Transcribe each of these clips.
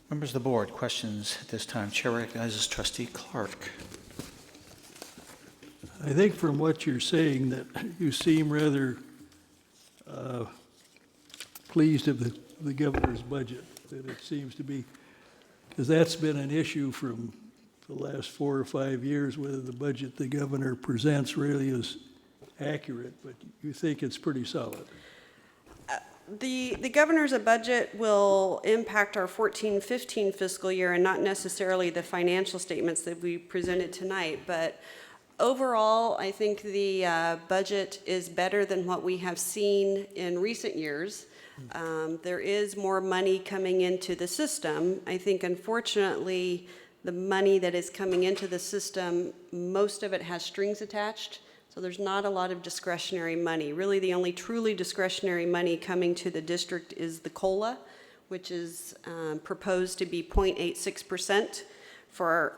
Members of the board, questions at this time. Chair recognizes Trustee Clark. I think from what you're saying that you seem rather pleased of the governor's budget, that it seems to be, because that's been an issue from the last 4 or 5 years, whether the budget the governor presents really is accurate, but you think it's pretty solid. The governor's budget will impact our 14-15 fiscal year and not necessarily the financial statements that we presented tonight, but overall, I think the budget is better than what we have seen in recent years. There is more money coming into the system. I think, unfortunately, the money that is coming into the system, most of it has strings attached. So there's not a lot of discretionary money. Really, the only truly discretionary money coming to the district is the COLA, which is proposed to be 0.86% for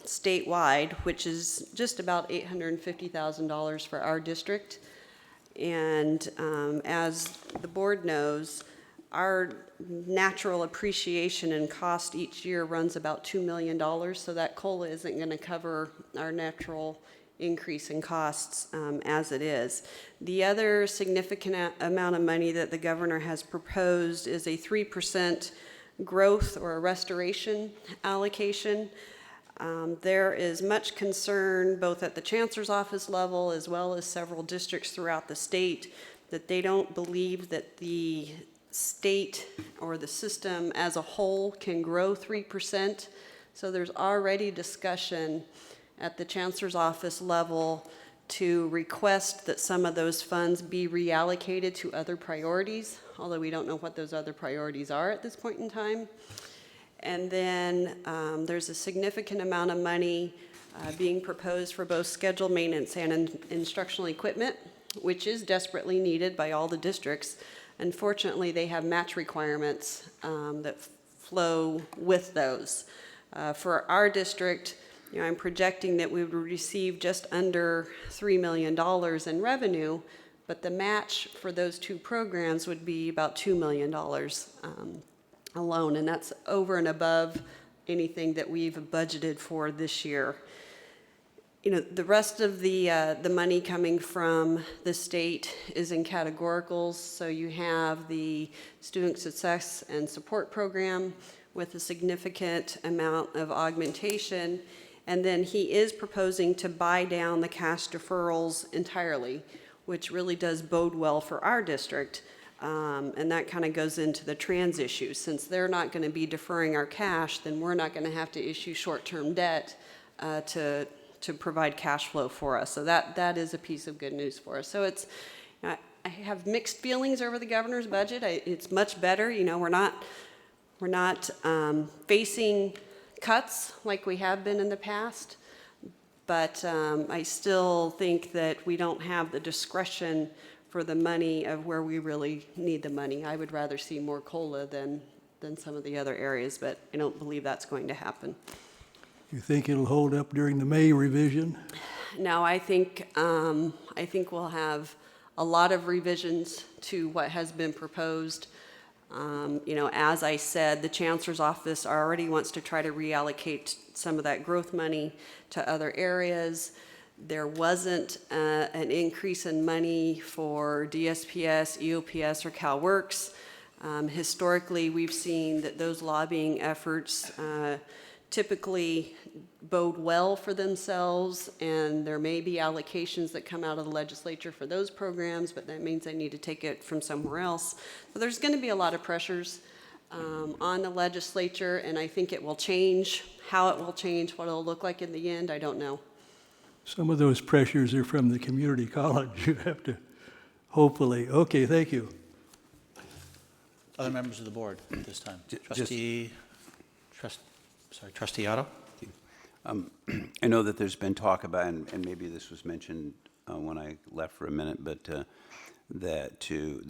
statewide, which is just about $850,000 for our district. And as the board knows, our natural appreciation and cost each year runs about $2 million, so that COLA isn't going to cover our natural increase in costs as it is. The other significant amount of money that the governor has proposed is a 3% growth or a restoration allocation. There is much concern both at the chancellor's office level as well as several districts throughout the state that they don't believe that the state or the system as a whole can grow 3%. So there's already discussion at the chancellor's office level to request that some of those funds be reallocated to other priorities, although we don't know what those other priorities are at this point in time. And then there's a significant amount of money being proposed for both scheduled maintenance and instructional equipment, which is desperately needed by all the districts. Unfortunately, they have match requirements that flow with those. For our district, I'm projecting that we would receive just under $3 million in revenue, but the match for those two programs would be about $2 million alone, and that's over and above anything that we've budgeted for this year. The rest of the money coming from the state is in categoricals. So you have the Student Success and Support Program with a significant amount of augmentation. And then he is proposing to buy down the cash deferrals entirely, which really does bode well for our district. And that kind of goes into the trans issue. Since they're not going to be deferring our cash, then we're not going to have to issue short-term debt to provide cash flow for us. So that is a piece of good news for us. So it's, I have mixed feelings over the governor's budget. It's much better. We're not facing cuts like we have been in the past, but I still think that we don't have the discretion for the money of where we really need the money. I would rather see more COLA than some of the other areas, but I don't believe that's going to happen. You think it'll hold up during the May revision? No, I think we'll have a lot of revisions to what has been proposed. As I said, the chancellor's office already wants to try to reallocate some of that growth money to other areas. There wasn't an increase in money for DSPS, EOPS, or CalWORKS. Historically, we've seen that those lobbying efforts typically bode well for themselves, and there may be allocations that come out of the legislature for those programs, but that means they need to take it from somewhere else. So there's going to be a lot of pressures on the legislature, and I think it will change. How it will change, what it'll look like in the end, I don't know. Some of those pressures are from the community college. You have to, hopefully. Okay, thank you. Other members of the board at this time. Trustee Otto. I know that there's been talk about, and maybe this was mentioned when I left for a minute, but they're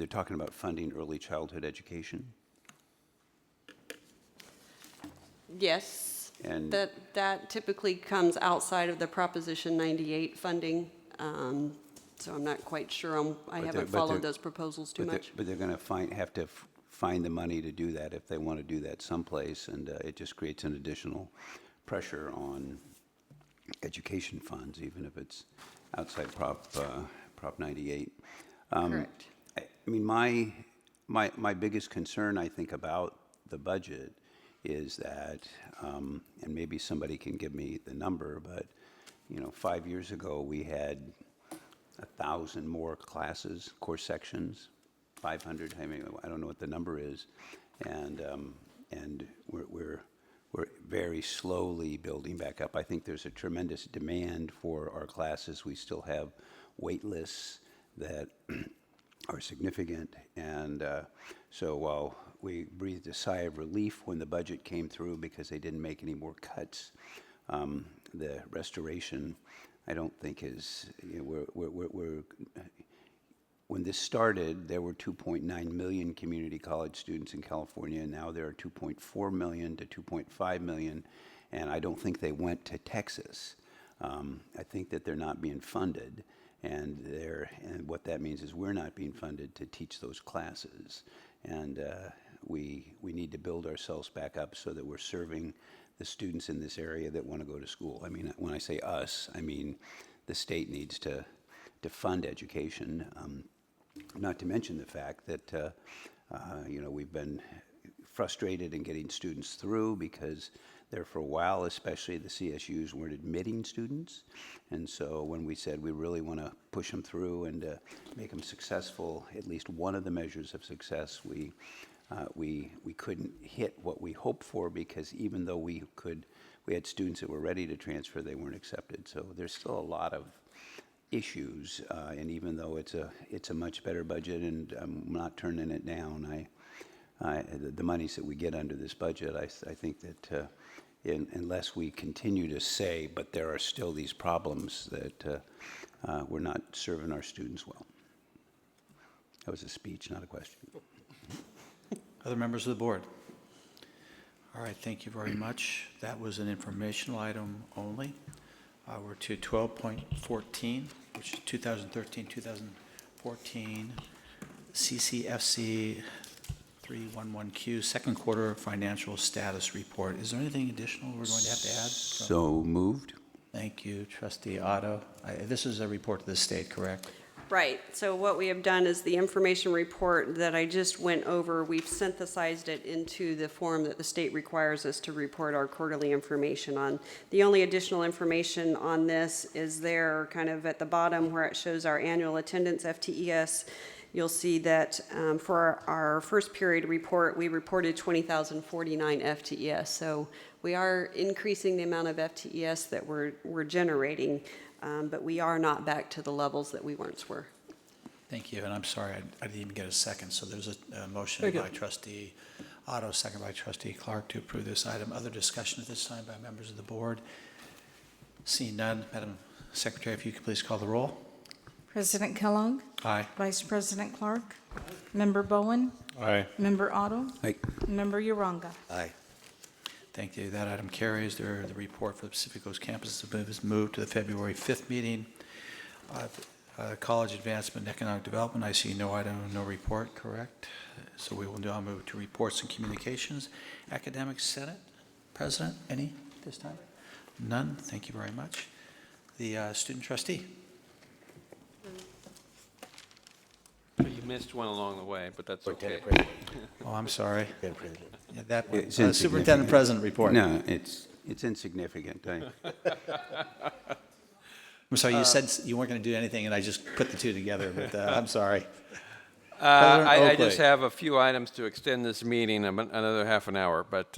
talking about funding early childhood education. Yes. And that typically comes outside of the Proposition 98 funding, so I'm not quite sure. I haven't followed those proposals too much. But they're going to have to find the money to do that if they want to do that someplace, and it just creates an additional pressure on education funds, even if it's outside Prop 98. Correct. I mean, my biggest concern, I think, about the budget is that, and maybe somebody can give me the number, but, 5 years ago, we had 1,000 more classes, course sections, 500, I mean, I don't know what the number is, and we're very slowly building back up. I think there's a tremendous demand for our classes. We still have wait lists that are significant, and so while we breathed a sigh of relief when the budget came through because they didn't make any more cuts, the restoration, I don't think is, when this started, there were 2.9 million community college students in California, and now there are 2.4 million to 2.5 million, and I don't think they went to Texas. I think that they're not being funded, and what that means is we're not being funded to teach those classes, and we need to build ourselves back up so that we're serving the students in this area that want to go to school. I mean, when I say us, I mean the state needs to fund education. Not to mention the fact that, we've been frustrated in getting students through because there for a while, especially the CSUs, weren't admitting students. And so when we said we really want to push them through and make them successful, at least one of the measures of success, we couldn't hit what we hoped for because even though we had students that were ready to transfer, they weren't accepted. So there's still a lot of issues, and even though it's a much better budget, and I'm not turning it down, the monies that we get under this budget, I think that unless we continue to say, but there are still these problems, that we're not serving our students well. That was a speech, not a question. Other members of the board? All right, thank you very much. That was an informational item only. We're to 12.14, which is 2013-2014 CCFC 311Q, second quarter financial status report. Is there anything additional we're going to have to add? So moved. Thank you, Trustee Otto. This is a report to the state, correct? Right, so what we have done is the information report that I just went over, we've synthesized it into the form that the state requires us to report our quarterly information on. The only additional information on this is there kind of at the bottom where it shows our annual attendance, FTES. You'll see that for our first period report, we reported 20,049 FTES. So we are increasing the amount of FTES that we're generating. But we are not back to the levels that we once were. Thank you, and I'm sorry, I didn't even get a second. So there's a motion by Trustee Otto, second by Trustee Clark to approve this item. Other discussion at this time by members of the board? Seeing none, Madam Secretary, if you could please call the roll. President Kellogg? Aye. Vice President Clark? Member Bowen? Aye. Member Otto? Aye. Member Uranga? Aye. Thank you. That item carries. The report for the Pacific Coast campus is moved to the February 5th meeting. College Advancement and Economic Development, I see no item, no report, correct? So we will now move to reports and communications. Academic Senate, President, any this time? None. Thank you very much. The student trustee. You missed one along the way, but that's okay. Oh, I'm sorry. Yeah, that It's one. insignificant. Superintendent President report. No, it's insignificant. I'm sorry, you said you weren't going to do anything, and I just put the two together, but I'm sorry. I Oakley. just have a few items to extend this meeting another half an hour, but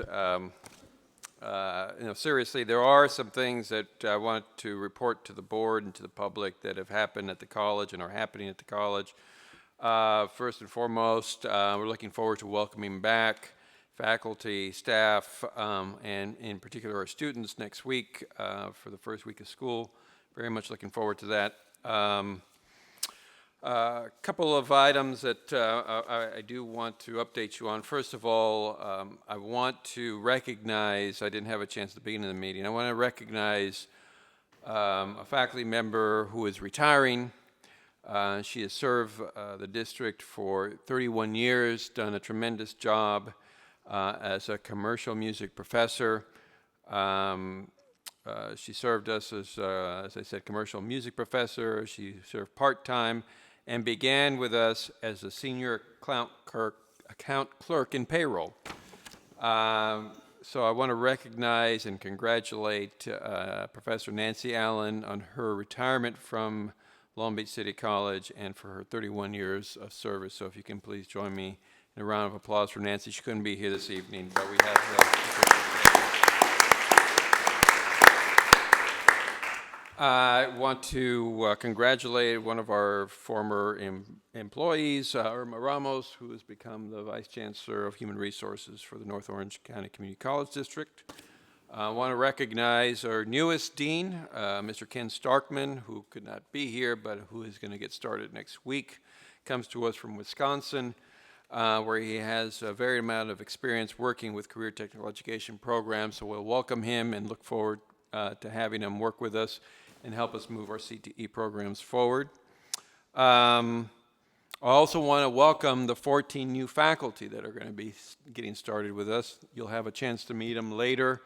seriously, there are some things that I want to report to the board and to the public that have happened at the college and are happening at the college. First and foremost, we're looking forward to welcoming back faculty, staff, and in particular our students next week for the first week of school. Very much looking forward to that. A couple of items that I do want to update you on. First of all, I want to recognize, I didn't have a chance at the beginning of the meeting, I want to recognize a faculty member who is retiring. She has served the district for 31 years, done a tremendous job as a commercial music professor. She served us as I said, commercial music professor. She served part-time and began with us as a senior account clerk in payroll. So I want to recognize and congratulate Professor Nancy Allen on her retirement from Long Beach City College and for her 31 years of service. So if you can please join me in a round of applause for Nancy. She couldn't be here this evening, but we have I want to congratulate one of our former employees, Irma Ramos, who has become the Vice Chancellor of Human Resources for the North Orange County Community College District. I want to recognize our newest dean, Mr. Ken Starkman, who could not be here, but who is going to get started next week. Comes to us from Wisconsin, where he has a varied amount of experience working with career technical education programs. So we'll welcome him and look forward to having him work with us and help us move our CTE programs forward. I also want to welcome the 14 new faculty that are going to be getting started with us. You'll have a chance to meet them later,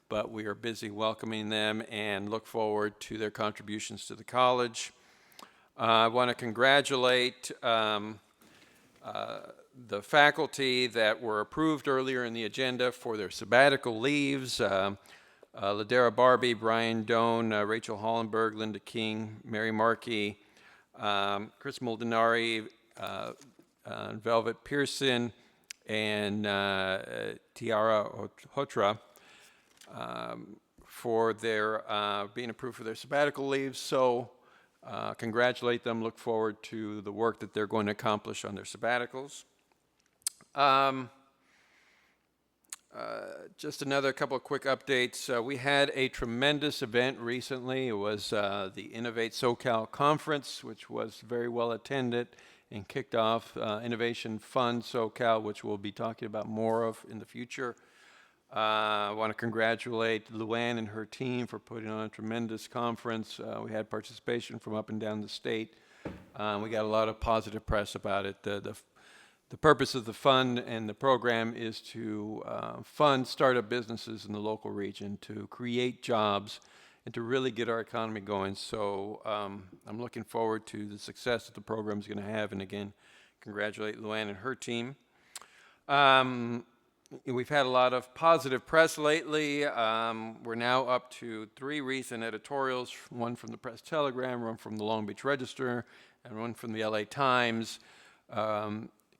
but we are busy welcoming them and look forward to their contributions to the college. I want to congratulate the faculty that were approved earlier in the agenda for their sabbatical leaves. Ladera Barbie, Brian Doan, Rachel Hollenberg, Linda King, Mary Markey, Chris Moldinari, Velvet Pearson, and Tiara Hotra for their being approved for their sabbatical leaves. So congratulate them. Look forward to the work that they're going to accomplish on their sabbaticals. Just another couple of quick updates. We had a tremendous event recently. It was the Innovate SoCal Conference, which was very well attended and kicked off Innovation Fund SoCal, which we'll be talking about more of in the future. I want to congratulate Luann and her team for putting on a tremendous conference. We had participation from up and down the state. We got a lot of positive press about it. The purpose of the fund and the program is to fund startup businesses in the local region, to create jobs, and to really get our economy going. So I'm looking forward to the success that the program is going to have. And again, congratulate Luann and her team. We've had a lot of positive press lately. We're now up to 3 recent editorials, one from the Press Telegram, one from the Long Beach Register, and one from the LA Times.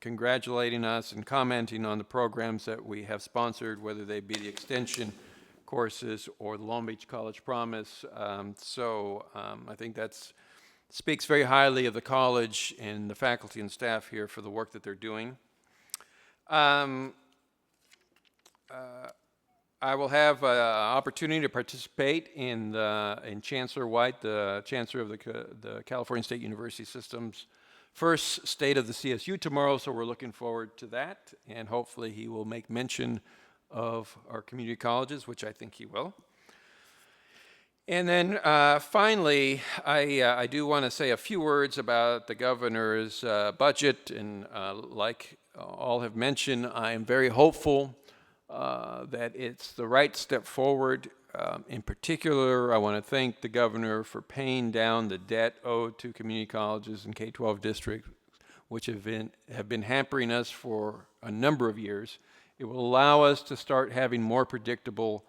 Congratulating us and commenting on the programs that we have sponsored, whether they be the extension courses or the Long Beach College Promise. I think that speaks very highly of the college and the faculty and staff here for the work that they're doing. I will have an opportunity to participate in Chancellor White, the Chancellor of the California State University System's first State of the CSU tomorrow, so we're looking forward to that, and hopefully he will make mention of our community colleges, which I think he will. And then finally, I do want to say a few words about the governor's budget, and like all have mentioned, I am very hopeful that it's the right step forward. In particular, I want to thank the governor for paying down the debt owed to community colleges and K-12 districts, which have been hampering us for a number of years. It will allow us to start having more predictable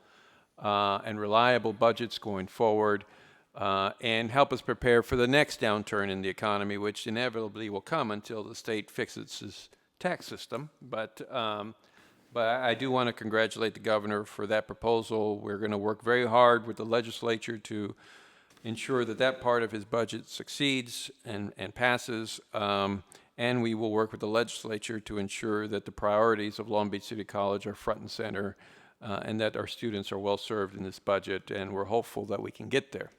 and reliable budgets going forward, and help us prepare for the next downturn in the economy, which inevitably will come until the state fixes its tax system. But I do want to congratulate the governor for that proposal. We're going to work very hard with the legislature to ensure that that part of his budget succeeds and passes. And we will work with the legislature to ensure that the priorities of Long Beach City College are front and center, and that our students are well served in this budget. And we're hopeful that we can get there.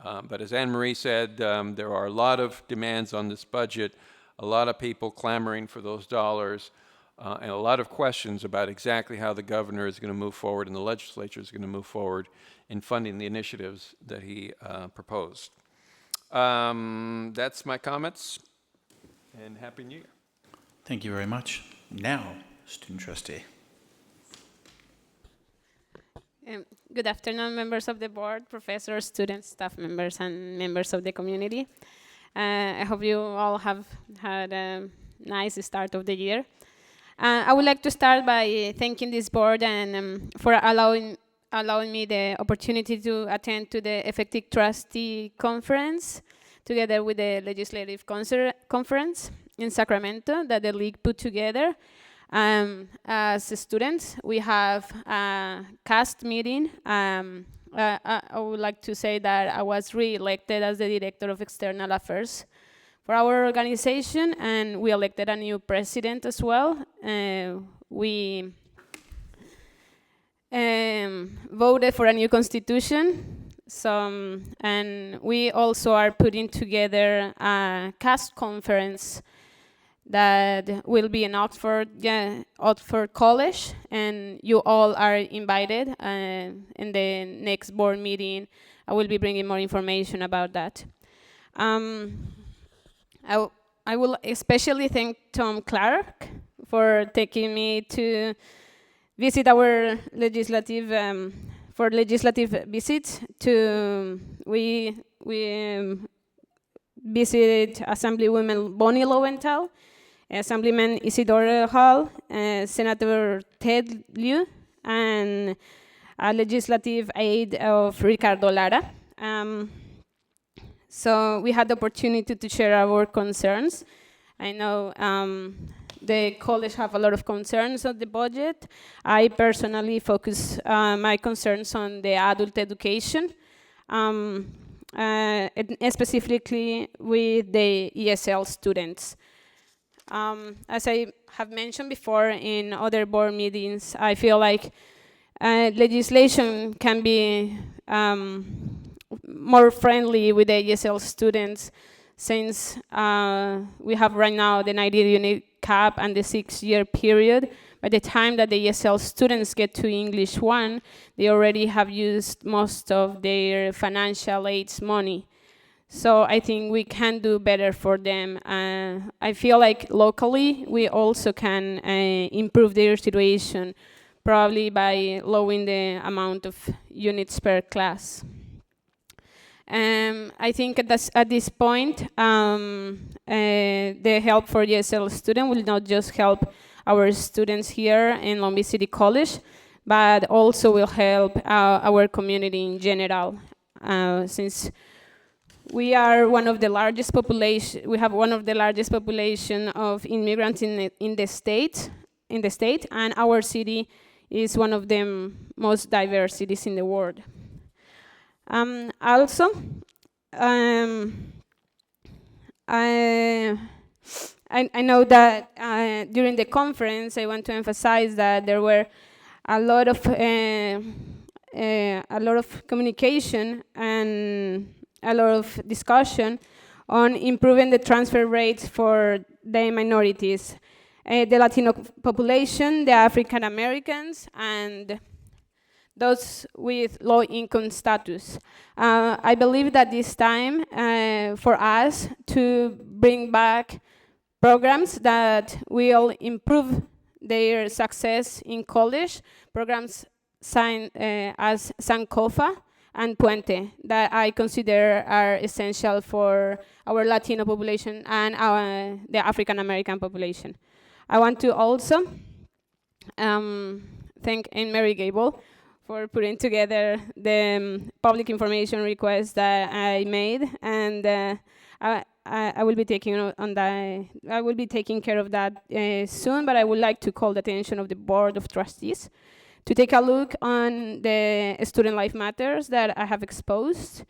But as Anne Marie said, there are a lot of demands on this budget, a lot of people clamoring for those dollars. And a lot of questions about exactly how the governor is going to move forward and the legislature is going to move forward in funding the initiatives that he proposed. That's my comments, and Happy New Year. Thank you very much. Now, student trustee. Good afternoon, members of the board, professors, students, staff members, and members of the community. I hope you all have had a nice start of the year. I would like to start by thanking this board and for allowing me the opportunity to attend to the Effective Trustee Conference together with the Legislative Conference in Sacramento that the league put together. As students, we have a cast meeting. I would like to say that I was re-elected as the Director of External Affairs for our organization, and we elected a new president as well. We voted for a new constitution. And we also are putting together a cast conference that will be in Oxford College, and you all are invited. In the next board meeting, I will be bringing more information about that. I will especially thank Tom Clark for taking me to visit our legislative visits. We visited Assemblywoman Bonnie Lowenthal, Assemblyman Isidore Hall, Senator Ted Lieu, and a legislative aide of Ricardo Lara. So we had the opportunity to share our concerns. I know the college have a lot of concerns on the budget. I personally focus my concerns on the adult education, specifically with the ESL students. As I have mentioned before in other board meetings, I feel like legislation can be more friendly with the ESL students, since we have right now the 90-unit cap and the 6-year period. By the time that the ESL students get to English 1, they already have used most of their financial aids money. So I think we can do better for them. I feel like locally we also can improve their situation, probably by lowering the amount of units per class. I think at this point, the help for ESL student will not just help our students here in Long Beach City College, but also will help our community in general, since we are one of the largest population. We have one of the largest population of immigrants in the state, and our city is one of the most diverse cities in the world. Also, I know that during the conference, I want to emphasize that there were a lot of communication and a lot of discussion on improving the transfer rates for the minorities, the Latino population, the African Americans, and those with low income status. I believe that this time for us to bring back programs that will improve their success in college, programs as Sankofa and Puente, that I consider are essential for our Latino population and the African American population. I want to also thank Anne Mary Gable for putting together the public information request that I made, and I will be taking on that. I will be taking care of that soon. But I would like to call the attention of the Board of Trustees to take a look on the Student Life Matters that I have exposed.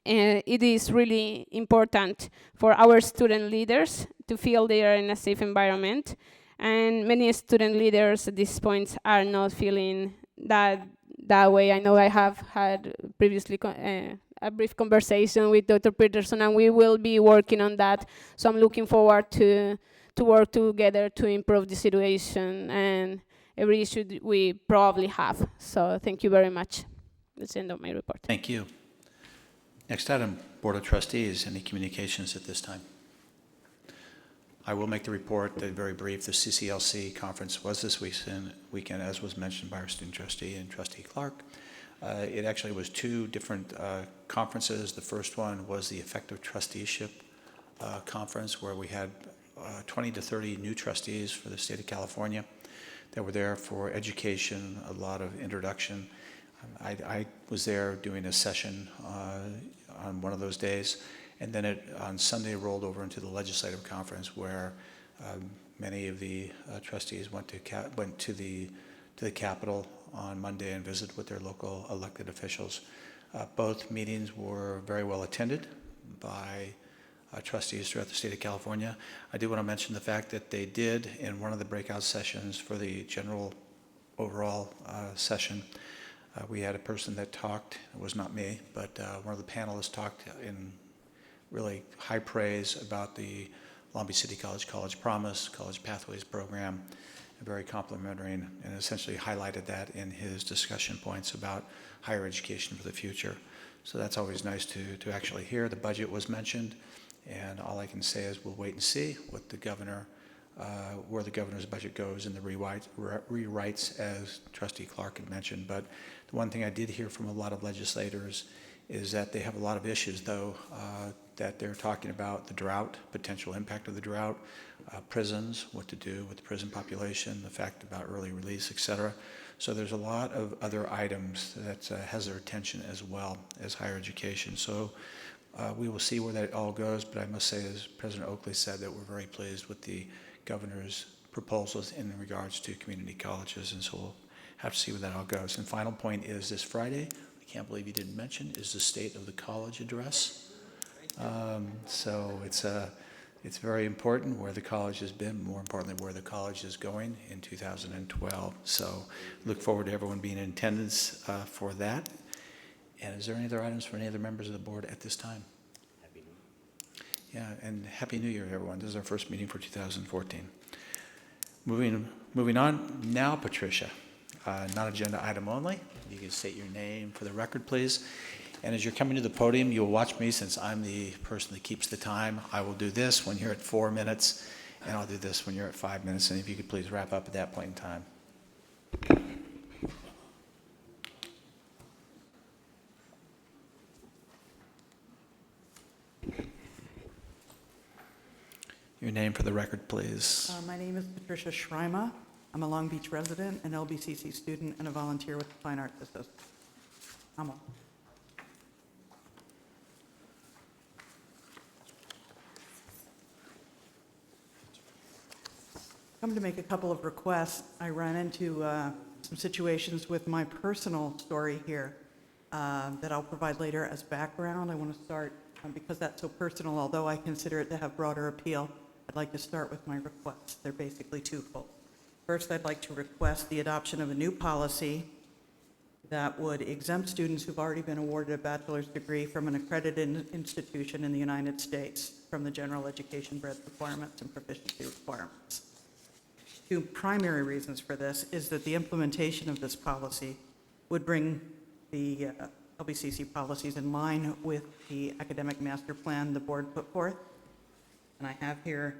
It is really important for our student leaders to feel they are in a safe environment. And many student leaders at this point are not feeling that way. I know I have had previously a brief conversation with Dr. Peterson, and we will be working on that. So I'm looking forward to work together to improve the situation and every issue we probably have. So thank you very much. That's the end of my report. Thank you. Next item, Board of Trustees, any communications at this time? I will make the report that very brief. The CCLC conference was this weekend, as was mentioned by our student trustee and trustee Clark. It actually was two different conferences. The first one was the Effective Trusteeship Conference, where we had 20 to 30 new trustees for the state of California that were there for education, a lot of introduction. I was there doing a session on one of those days, and then on Sunday rolled over into the legislative conference, where many of the trustees went to the Capitol on Monday and visited with their local elected officials. Both meetings were very well attended by trustees throughout the state of California. I do want to mention the fact that they did, in one of the breakout sessions for the general overall session, we had a person that talked. It was not me, but one of the panelists talked in really high praise about the Long Beach City College Promise, College Pathways program, very complimentary, and essentially highlighted that in his discussion points about higher education for the future. So that's always nice to actually hear. The budget was mentioned, and all I can say is we'll wait and see what the governor, where the governor's budget goes and the rewrites, as Trustee Clark had mentioned. But the one thing I did hear from a lot of legislators is that they have a lot of issues, though, that they're talking about: the drought, potential impact of the drought, prisons, what to do with the prison population, the fact about early release, et cetera. So there's a lot of other items that has their attention, as well as higher education. So we will see where that all goes, but I must say, as President Oakley said, that we're very pleased with the governor's proposals in regards to community colleges, and so we'll have to see where that all goes. And final point is this Friday, I can't believe you didn't mention, is the State of the College address. So it's very important where the college has been, more importantly, where the college is going in 2012. So look forward to everyone being in attendance for that. And is there any other items for any other members of the board at this time? Happy New Year. Yeah, and Happy New Year, everyone. This is our first meeting for 2014. Moving on, now Patricia, non-agenda item only. You can state your name for the record, please. And as you're coming to the podium, you'll watch me, since I'm the person that keeps the time. I will do this when you're at 4 minutes, and I'll do this when you're at 5 minutes. And if you could please wrap up at that point in time. Your name for the record, please. My name is Patricia Schreima. I'm a Long Beach resident, an LBCC student, and a volunteer with the Fine Arts Association. I'm on. I'm to make a couple of requests. I ran into some situations with my personal story here that I'll provide later as background. I want to start, because that's so personal, although I consider it to have broader appeal, I'd like to start with my requests. They're basically twofold. First, I'd like to request the adoption of a new policy that would exempt students who've already been awarded a bachelor's degree from an accredited institution in the United States from the general education breadth requirements and proficiency requirements. Two primary reasons for this is that the implementation of this policy would bring the LBCC policies in line with the academic master plan the board put forth. And I have here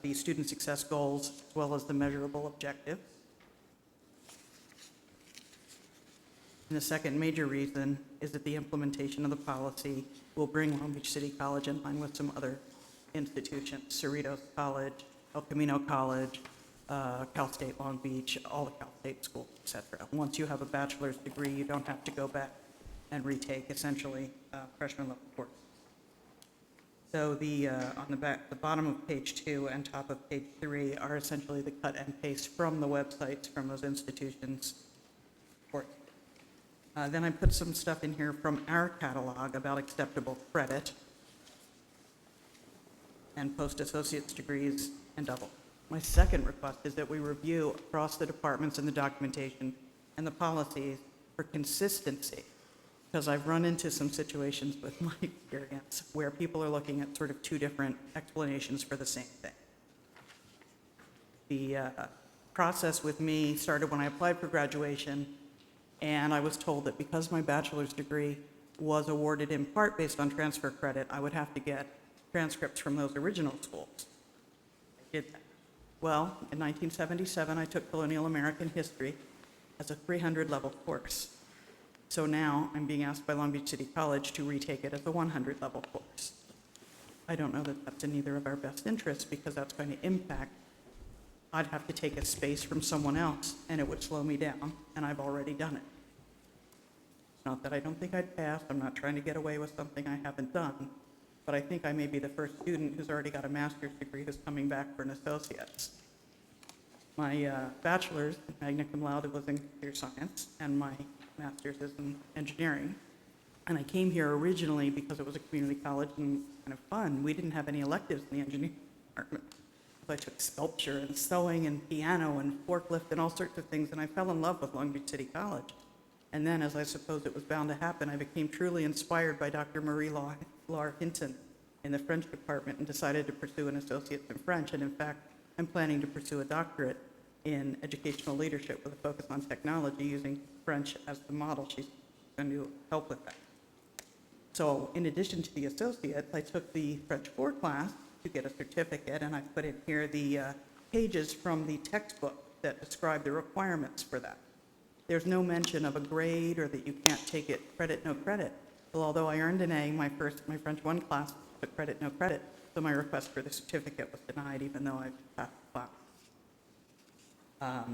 the student success goals as well as the measurable objectives. And the second major reason is that the implementation of the policy will bring Long Beach City College in line with some other institutions: Cerritos College, El Camino College, Cal State Long Beach, all the Cal State schools, et cetera. Once you have a bachelor's degree, you don't have to go back and retake essentially freshman level course. So on the bottom of page 2 and top of page 3 are essentially the cut and paste from the websites from those institutions. Then I put some stuff in here from our catalog about acceptable credit and post-associate's degrees and double. My second request is that we review across the departments and the documentation and the policies for consistency, because I've run into some situations with my experience where people are looking at sort of two different explanations for the same thing. The process with me started when I applied for graduation, and I was told that because my bachelor's degree was awarded in part based on transfer credit, I would have to get transcripts from those original schools. I did that. Well, in 1977, I took Colonial American History as a 300-level course. So now I'm being asked by Long Beach City College to retake it as a 100-level course. I don't know that that's in either of our best interests because that's going to impact. I'd have to take a space from someone else and it would slow me down, and I've already done it. Not that I don't think I'd pass, I'm not trying to get away with something I haven't done, but I think I may be the first student who's already got a master's degree who's coming back for an associate's. My bachelor's, magna cum laude, was in computer science, and my master's is in engineering. And I came here originally because it was a community college and kind of fun. We didn't have any electives in the engineering department. So I took sculpture and sewing and piano and forklift and all sorts of things, and I fell in love with Long Beach City College. And then, as I suppose it was bound to happen, I became truly inspired by Dr. Marie Laure Hinton in the French department and decided to pursue an associate's in French. And in fact, I'm planning to pursue a doctorate in educational leadership with a focus on technology using French as the model. She's going to help with that. So in addition to the associates, I took the French 4 class to get a certificate, and I put in here the pages from the textbook that describe the requirements for that. There's no mention of a grade or that you can't take it credit, no credit. Well, although I earned an A, my French 1 class took credit, no credit, so my request for the certificate was denied even though I passed the class.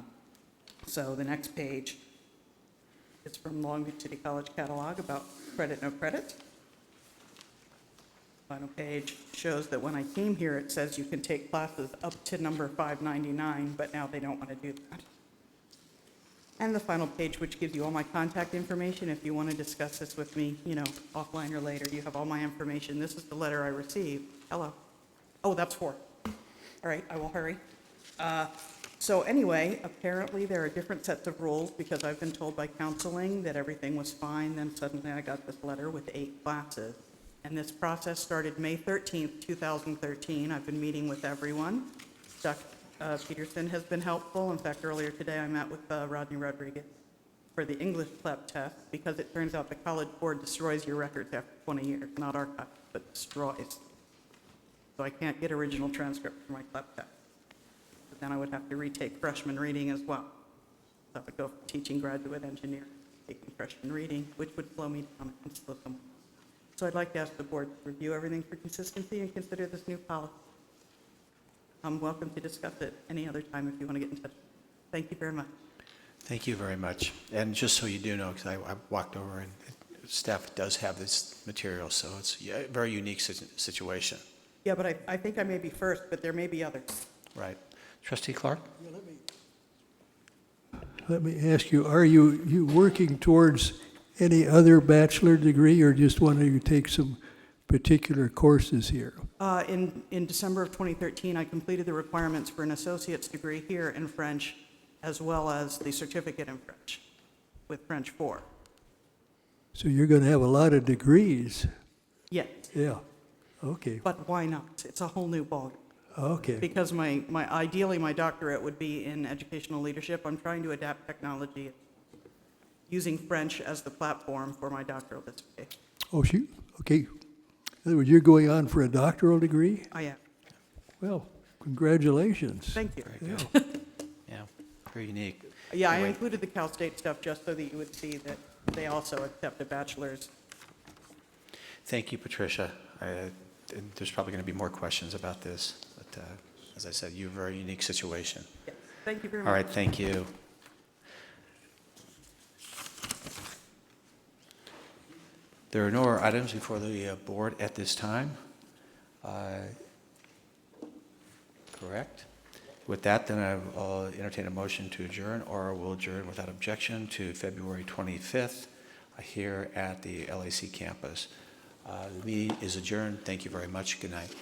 So the next page is from Long Beach City College catalog about credit, no credit. Final page shows that when I came here, it says you can take classes up to number 599, but now they don't want to do that. And the final page, which gives you all my contact information. If you want to discuss this with me, offline or later, you have all my information. This is the letter I received. Hello. Oh, that's 4. All right, I will hurry. So anyway, apparently there are different sets of rules because I've been told by counseling that everything was fine. Then suddenly I got this letter with 8 classes. And this process started May 13th, 2013. I've been meeting with everyone. Dr. Peterson has been helpful. In fact, earlier today I met with Rodney Rodriguez for the English CLEP test because it turns out the College Board destroys your records after 20 years, not archives, but destroys. So I can't get original transcripts for my CLEP test. But then I would have to retake freshman reading as well. So I would go from teaching graduate engineering, taking freshman reading, which would slow me down and slow someone. So I'd like to ask the board to review everything for consistency and consider this new policy. I'm welcome to discuss it any other time if you want to get in touch. Thank you very much. Thank you very much. And just so you do know, because I walked over and staff does have this material, so it's a very unique situation. Yeah, but I think I may be first, but there may be others. Right. Trustee Clark? Let me ask you, are you working towards any other bachelor degree or just wanting to take some particular courses here? In December of 2013, I completed the requirements for an associate's degree here in French, as well as the certificate in French with French 4. So you're going to have a lot of degrees. Yes, Yeah. Okay. but why not? It's a whole new ballgame. Okay. Because ideally my doctorate would be in educational leadership. I'm trying to adapt technology using French as the platform for my doctoral dissertation. Oh, shoot. Okay. In other words, you're going on for a doctoral degree? I am. Well, congratulations. Thank you. Very Yeah. good. Yeah, very unique. Yeah, I Anyway, included the Cal State stuff just so that you would see that they also accept a bachelor's. Thank you, Patricia. And there's probably going to be more questions about this, but as I said, you're a very unique situation. Yes. Thank you very much. All right, thank you. There are no more items before the board at this time. Correct? With that, then I'll entertain a motion to adjourn, or we'll adjourn without objection to February 25th here at the LAC campus. The meeting is adjourned. Thank you very much. Good night.